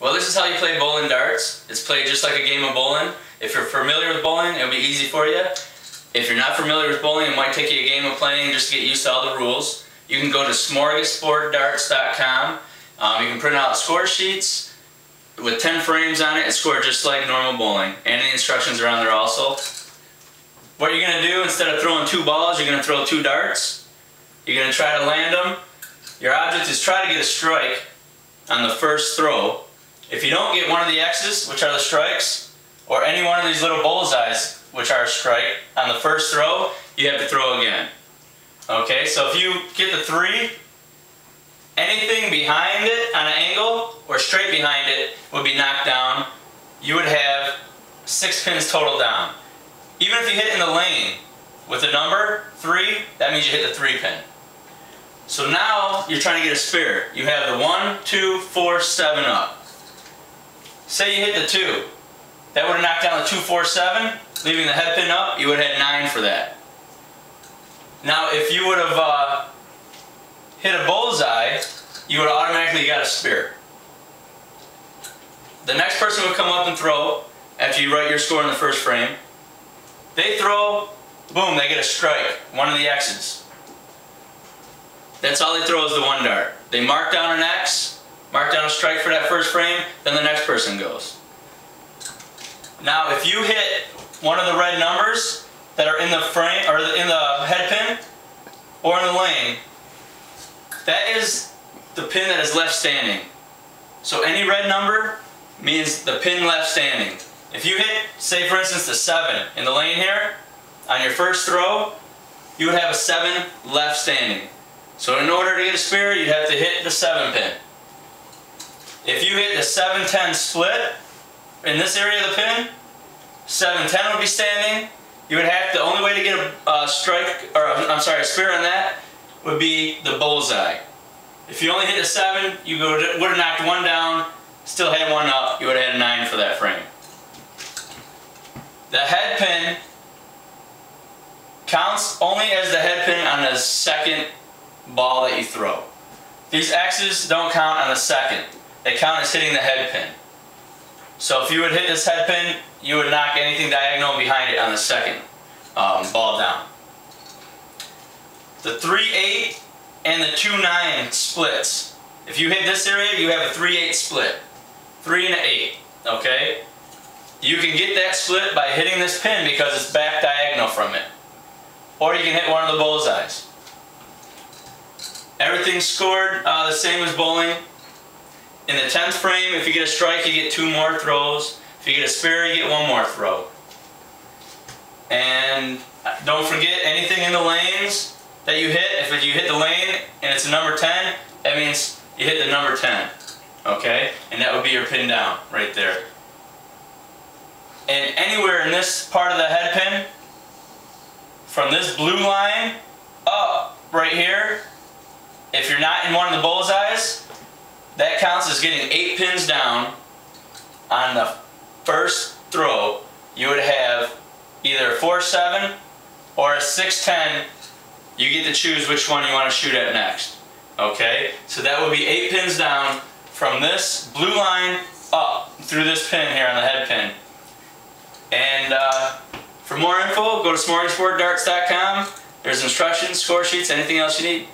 Well, this is how you play bowling darts. It's played just like a game of bowling. If you're familiar with bowling, it'll be easy for you. If you're not familiar with bowling, it might take you a game of playing just to get used to all the rules. You can go to smorgasborddarts.com. You can print out score sheets with 10 frames on it and score just like normal bowling. And the instructions are on there also. What you're going to do, instead of throwing 2 balls, you're going to throw 2 darts. You're going to try to land them. Your object is try to get a strike on the first throw. If you don't get one of the X's, which are the strikes, or any one of these little bullseyes, which are a strike, on the first throw, you have to throw again. Okay, so if you get the 3, anything behind it on an angle or straight behind it would be knocked down. You would have 6 pins total down. Even if you hit in the lane with the number 3, that means you hit the 3 pin. So now you're trying to get a spare. You have the 1, 2, 4, 7 up. Say you hit the 2. That would have knocked down the 2, 4, 7, leaving the head pin up. You would have had 9 for that. Now if you would have hit a bullseye, you would have automatically got a spare. The next person would come up and throw after you write your score in the first frame. They throw, boom, they get a strike, one of the X's. That's all they throw is the 1 dart. They mark down an X, mark down a strike for that first frame, then the next person goes. Now if you hit one of the red numbers that are in the frame, or in the head pin, or in the lane, that is the pin that is left standing. So any red number means the pin left standing. If you hit, say for instance, the 7 in the lane here, on your first throw, you would have a 7 left standing. So in order to get a spare, you'd have to hit the 7 pin. If you hit the 7-10 split in this area of the pin, 7-10 would be standing. You would have, the only way to get a strike, or I'm sorry, a spare on that would be the bullseye. If you only hit the 7, you would have knocked 1 down, still had 1 up, you would have had a 9 for that frame. The head pin counts only as the head pin on the second ball that you throw. These X's don't count on the second. They count as hitting the head pin. So if you would hit this head pin, you would knock anything diagonal behind it on the second ball down. The 3-8 and the 2-9 splits. If you hit this area, you have a 3-8 split. 3 and an 8, okay? You can get that split by hitting this pin because it's back diagonal from it. Or you can hit one of the bullseyes. Everything's scored the same as bowling. In the 10th frame, if you get a strike, you get 2 more throws. If you get a spare, you get 1 more throw. And don't forget, anything in the lanes that you hit, if you hit the lane and it's a number 10, that means you hit the number 10. Okay? And that would be your pin down right there. And anywhere in this part of the head pin, from this blue line up right here, if you're not in one of the bullseyes, that counts as getting 8 pins down on the first throw. You would have either a 4-7 or a 6-10. You get to choose which one you want to shoot at next. Okay? So that would be 8 pins down from this blue line up through this pin here on the head pin. And for more info, go to smorgasborddarts.com. There's instructions, score sheets, anything else you need.